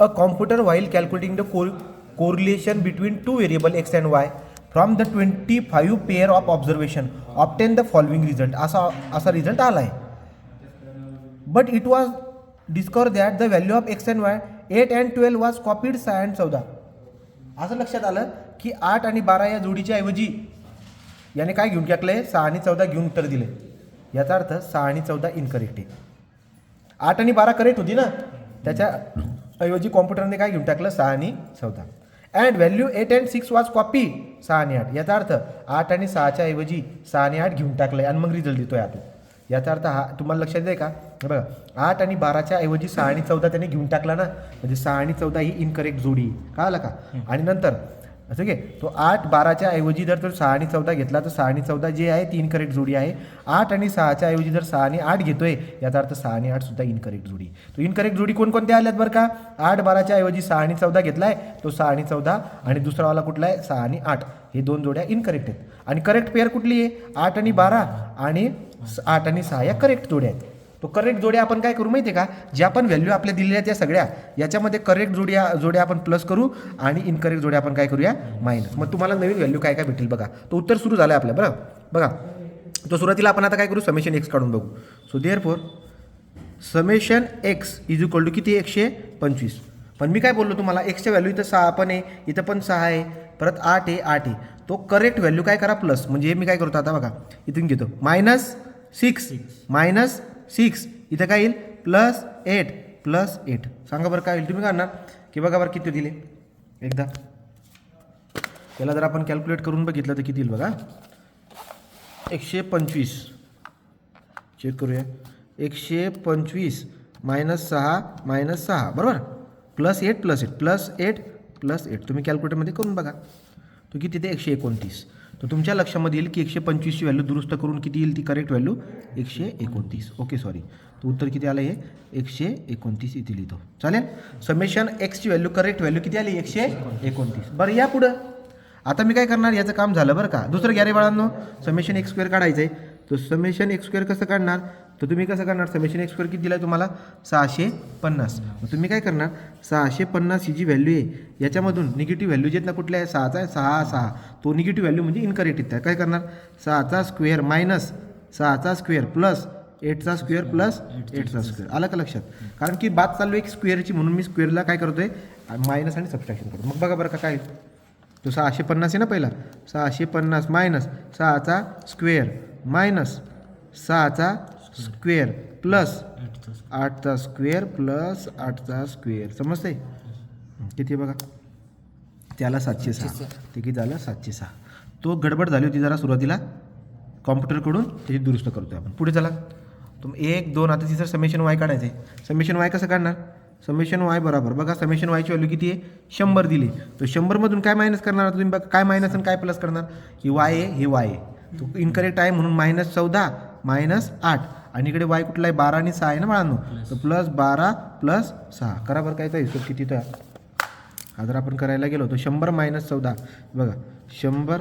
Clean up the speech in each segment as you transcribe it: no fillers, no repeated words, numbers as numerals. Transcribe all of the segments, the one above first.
A computer while calculating the correlation between two variable x and y from the 25 pair of observation obtain the following result. असा result आला आहे. But it was discovered that the value of x and y 8 and 12 was copied 6 and 14. असं लक्षात आलं की 8 आणि 12 या जोडीच्या ऐवजी याने काय घेऊन टाकले 6 आणि 14 घेऊन उत्तर दिले. याचा अर्थ 6 आणि 14 इनकरेक्ट आहे. 8 आणि 12 करेक्ट होती ना, त्याच्या ऐवजी कॉम्प्युटरने काय घेऊन टाकलं 6 आणि 14. And value 8 and 6 was copy 6 आणि 8. याचा अर्थ 8 आणि 6च्या ऐवजी 6 आणि 8 घेऊन टाकलंय आणि मग रिझल्ट देतोय आता. याचा अर्थ हा तुम्हाला लक्षात आहे का? बघा 8 आणि 12च्या ऐवजी 6 आणि 14 त्याने घेऊन टाकला ना, म्हणजे 6 आणि 14 ही इनकरेक्ट जोडी कळालं का? आणि नंतर असं घे तो 8 12च्या ऐवजी जर तो 6 आणि 14 घेतला तर 6 आणि 14 जे आहे ती इनकरेक्ट जोडी आहे. 8 आणि 6च्या ऐवजी जर 6 आणि 8 घेतोय याचा अर्थ 6 आणि 8 सुद्धा इनकरेक्ट जोडी. तो इनकरेक्ट जोडी कोणकोणत्या आल्यात बरं का? 8 12च्या ऐवजी 6 आणि 14 घेतलाय तो 6 आणि 14 आणि दुसरावाला कुठला आहे 6 आणि 8. हे दोन जोड्या इनकरेक्ट आहेत. आणि करेक्ट पेअर कुठली आहे? 8 आणि 12 आणि 8 आणि 6 या करेक्ट जोड्या आहेत. तो करेक्ट जोड्या आपण काय करू माहिती आहे का? ज्या पण व्हॅल्यू आपल्या दिलेल्या त्या सगळ्या याच्यामध्ये करेक्ट जोड्या आपण प्लस करू आणि इनकरेक्ट जोड्या आपण काय करूया मायनस. मग तुम्हाला नवीन व्हॅल्यू काय काय भेटेल बघा. तो उत्तर सुरू झालं आहे आपल्या. बरं बघा तो सुरुवातीला आपण आता काय करू समेशन एक्स काढून बघू. So therefore summation x is equal to किती 125. पण मी काय बोललो तुम्हाला एक्सच्या व्हॅल्यू इथं 6 पण आहे, इथं पण 6 आहे, परत 8 आहे 8 आहे. तो करेक्ट व्हॅल्यू काय करा प्लस. म्हणजे मी काय करतो आता बघा इथून घेतो -6 इथं काय येईल +8 सांगा बरं काय होईल तुम्ही करणार की बघा बरं किती दिले एकदा त्याला जर आपण कॅल्क्युलेट करून बघितलं तर किती येईल बघा. 125 चेक करूया. 125 -6 बरोबर +8 तुम्ही कॅल्क्युलेटरमध्ये करून बघा तो किती ते 129. तर तुमच्या लक्षामध्ये येईल की 125ची व्हॅल्यू दुरुस्त करून किती येईल ती करेक्ट व्हॅल्यू 129. ओके सॉरी तो उत्तर किती आलं हे 129 इथे लिहितो चालेल. समेशन एक्सची व्हॅल्यू करेक्ट व्हॅल्यू किती आली 129. बरं या पुढं आता मी काय करणार याचं काम झालं बरं का. दुसरं घ्या रे बाळांनो समेशन एक्स स्क्वेअर काढायचं आहे. तो समेशन एक्स स्क्वेअर कसं काढणार तर तुम्ही कसं करणार समेशन एक्स स्क्वेअर किती दिला आहे तुम्हाला 650. मग तुम्ही काय करणार 650 ही जी व्हॅल्यू आहे याच्यामधून निगेटिव्ह व्हॅल्यू जे ना कुठल्या आहे 6चा आहे 6 तो निगेटिव्ह व्हॅल्यू म्हणजे इनकरेक्ट येत आहे. काय करणार 6चा स्क्वेअर मायनस 6चा स्क्वेअर प्लस 8चा स्क्वेअर प्लस 8चा स्क्वेअर. आलं का लक्षात? कारण की बात चालू आहे एक स्क्वेअरची म्हणून मी स्क्वेअरला काय करतोय मायनस आणि सबट्रॅक्शन करतो. मग बघा बरं का काय तो 650 आहे ना पहिला 650 मायनस 6चा स्क्वेअर मायनस 6चा स्क्वेअर प्लस 8चा स्क्वेअर प्लस 8चा स्क्वेअर समजते किती बघा त्याला 706 ते किती झालं 706. तो गडबड झाली होती जरा सुरुवातीला कॉम्प्युटरकडून त्याची दुरुस्त करतोय आपण. पुढे चला तुम 1 2 आता तिसरं समेशन वाय काढायचं आहे. समेशन वाय कसं काढणार समेशन वाय बरोबर बघा समेशन वायची व्हॅल्यू किती आहे 100 दिली. तो 100मधून काय मायनस करणार तुम्ही बघा काय मायनस आणि काय प्लस करणार. ही वाय आहे हे वाय आहे तो इनकरेक्ट आहे म्हणून -14 -8 आणि इकडे वाय कुठला आहे 12 आणि 6 आहे ना बाळांनो तर +12 +6 करा बरं कायचा हिशोब किती तर हा जर आपण करायला गेलो तर 100 -14 बघा 100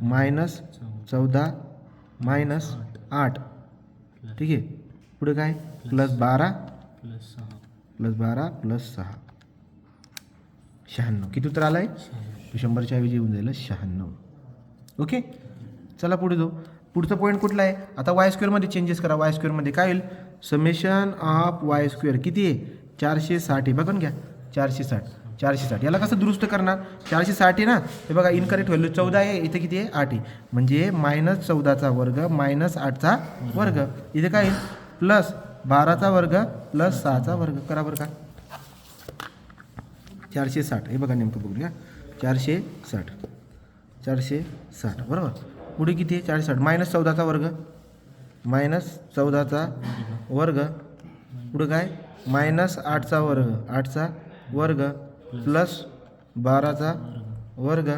-14 -8 ठीक आहे. पुढे काय +12 +6 96 किती उत्तर आलं आहे 100च्या ऐवजी येऊन जाईल 96. ओके चला पुढे जाऊ. पुढचा पॉईंट कुठला आहे आता वाय स्क्वेअरमध्ये चेंजेस करा. वाय स्क्वेअरमध्ये काय होईल समेशन ऑफ वाय स्क्वेअर किती आहे 460 आहे बघून घ्या 460 याला कसं दुरुस्त करणार 460 आहे ना हे बघा इनकरेक्ट व्हॅल्यू 14 आहे इथे किती आहे 8 आहे म्हणजे -14चा वर्ग -8चा वर्ग इथे काय येईल +12चा वर्ग +6चा वर्ग. करा बरं का 460 हे बघा नेमकं बघूया 460 बरोबर. पुढे किती आहे 460 -14चा वर्ग पुढे काय -8चा वर्ग +12चा वर्ग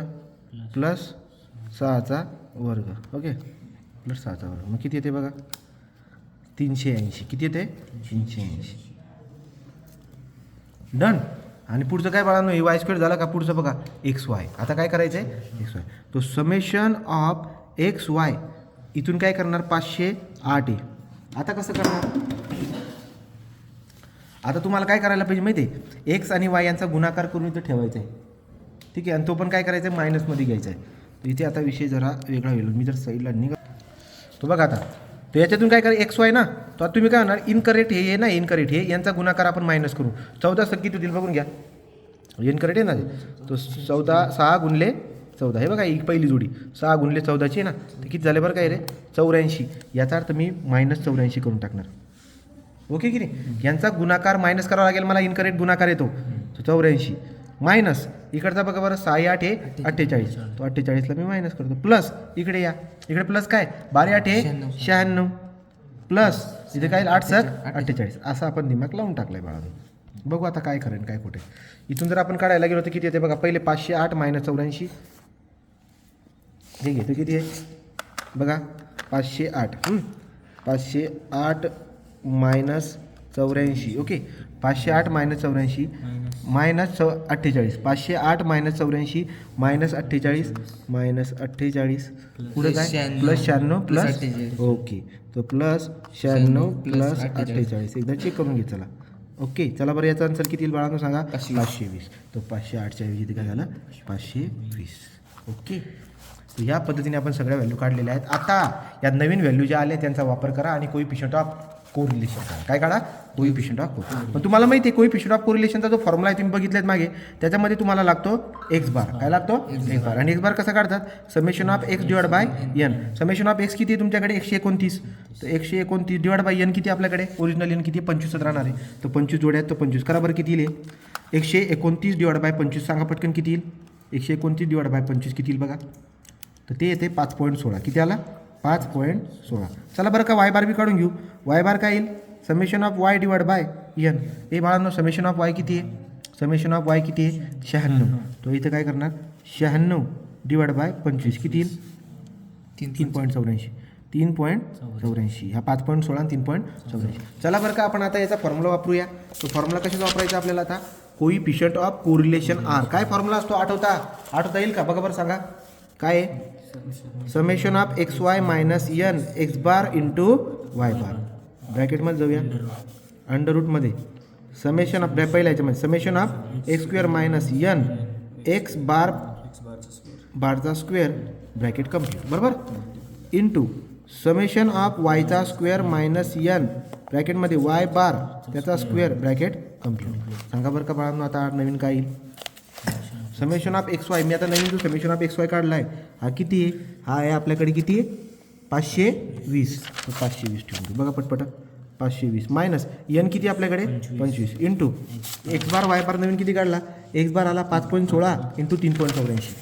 +6चा वर्ग ओके +6चा वर्ग. मग किती येते बघा 380 किती येते 380 डन. आणि पुढचं काय बाळांनो हे वाय स्क्वेअर झाला का पुढचं बघा XY. आता काय करायचं आहे XY तो समेशन ऑफ XY इथून काय करणार 508 आहे. आता कसं करणार आता तुम्हाला काय करायला पाहिजे माहिती आहे, एक्स आणि वाय यांचा गुणाकार करून इथं ठेवायचा आहे. ठीक आहे, आणि तो पण काय करायचा आहे, मायनसमध्ये घ्यायचा आहे. तर इथे आता विषय जरा वेगळा होईल. मी जर साईडला निघा तो बघा आता, तर याच्यातून काय करा, एक्स वाय ना, तर आता तुम्ही काय होणार, इनकरेक्ट हे ना, इनकरेक्ट हे यांचा गुणाकार आपण मायनस करू. 14 किती होतील बघून घ्या. इनकरेक्ट आहे ना, तो 14 6 गुणले 14, हे बघा ही पहिली जोडी 6 गुणले 14ची ना, तर किती झाले बरं काय रे, 84. याचा अर्थ मी -84 करून टाकणार. ओके की नाही, यांचा गुणाकार मायनस करावा लागेल मला, इनकरेक्ट गुणाकार येतो तो 84 मायनस इकडचा बघा बरं, 6 8 हे 48, तो 48ला मी मायनस करतो, प्लस इकडे या, इकडे प्लस काय 12 8 हे 96 प्लस इथे काय 8 7 48, असं आपण दिमाग लावून टाकलाय बाळा. बघू आता काय करेन काय कुठे. इथून जर आपण काढायला गेलो तर किती येते बघा, पहिले 508 - 84 हे घेतो, किती आहे बघा 508 508 - 84. ओके, 508 - 84 -48, 508 - 84 -48 -48 पुढे काय +96 प्लस, ओके, तो +96 + 48. एकदा चेक करून घे चला. ओके, चला बरं, याचा आन्सर किती येईल बाळांनो सांगा, 520. तो 508च्या ऐवजी इथे काय झालं 520. ओके, ह्या पद्धतीने आपण सगळ्या व्हॅल्यू काढलेल्या आहेत. आता या नवीन व्हॅल्यू ज्या आल्या त्यांचा वापर करा आणि कोइफिशियंट ऑफ कोरिलेशन काढा. काय काढा, कोइफिशियंट ऑफ कोरिलेशन. पण तुम्हाला माहिती आहे कोइफिशियंट ऑफ कोरिलेशनचा जो फॉर्म्युला आहे तुम्ही बघितलेत मागे, त्याच्यामध्ये तुम्हाला लागतो एक्स बार. काय लागतो, एक्स बार. आणि एक्स बार कसा काढतात, summation of x divide by n. Summation of x किती आहे तुमच्याकडे 129, तर 129 डिवाइड बाय n किती आपल्याकडे, ओरिजिनल n किती 25 राहणार आहे, तर 25 जोड्या आहेत, तर 25 करा बरं किती येईल, 129 डिवाइड बाय 25 सांगा पटकन किती येईल, 129 डिवाइड बाय 25 किती येईल बघा, तर ते येते 5.16. किती आला, 5.16. चला बरं का वाय बार बी काढून घेऊ. वाय बार काय येईल, summation of y divide by n. हे बाळांनो समेशन ऑफ y किती आहे, समेशन ऑफ y किती आहे 96. तो इथं काय करणार 96 डिवाइड बाय 25 किती येईल 3.84. 3.84 हा 5.16 आणि 3.84. चला बरं का आपण आता याचा फॉर्म्युला वापरूया. तो फॉर्म्युला कशाचा वापरायचा आपल्याला आता, कोइफिशियंट ऑफ कोरिलेशन आर. काय फॉर्म्युला असतो, आठवता येईल का बघा बरं सांगा, काय आहे, summation of X Y minus n X bar into Y bar. ब्रॅकेटमध्ये जाऊया, अंडर रूटमध्ये समेशन ऑफ पहिल्या याच्यामध्ये summation of X square minus n X bar बारचा स्क्वेअर ब्रॅकेट कम्प्लीट बरोबर, इंटू समेशन ऑफ वायचा स्क्वेअर मायनस n ब्रॅकेटमध्ये Y bar त्याचा स्क्वेअर ब्रॅकेट कम्प्लीट. सांगा बरं का बाळांनो आता नवीन काय येईल, समेशन ऑफ एक्स वाय. मी आता नवीन जो समेशन ऑफ एक्स वाय काढला आहे हा किती आहे, हा आहे आपल्याकडे किती आहे 520. 520 ठेवून बघा पटपट, 520 मायनस n किती आपल्याकडे 25 इंटू एक्स बार वाय बार नवीन किती काढला, एक्स बार आला 5.16 इंटू 3.84.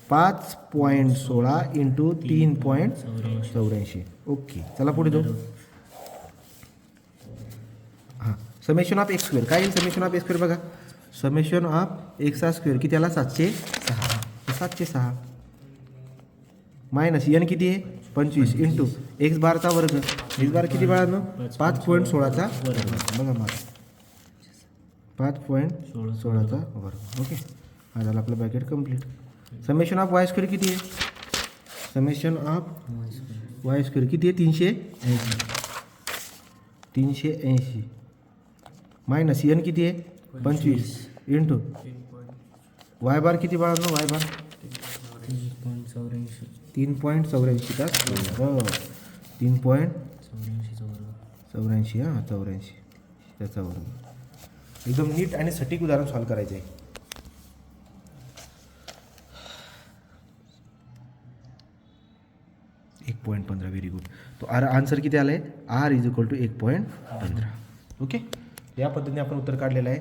5.16 इंटू 3.84. ओके, चला पुढे जाऊ. हां, समेशन ऑफ एक्स स्क्वेअर काय येईल, समेशन ऑफ एक्स स्क्वेअर बघा, समेशन ऑफ एक्सचा स्क्वेअर किती आला 706. 706 मायनस n किती आहे 25 इंटू एक्स बारचा वर्ग. एक्स बार किती बाळांनो 5.16चा वर्ग. बघा मला 5.16चा वर्ग. ओके, हा झाला आपलं bracket complete. Summation of Y square किती आहे, समेशन ऑफ वाय स्क्वेअर किती आहे 380 मायनस n किती आहे 25 इंटू वाय बार किती बाळांनो, वाय बार 3.84 का 3.84 हां 84 त्याचा वर्ग. एकदम नीट आणि सटीक उदाहरण सॉल्व करायचं आहे. .15 व्हेरी गुड. तो आन्सर किती आला आहे, r = 1.15. ओके, या पद्धतीने आपण उत्तर काढलेलं आहे.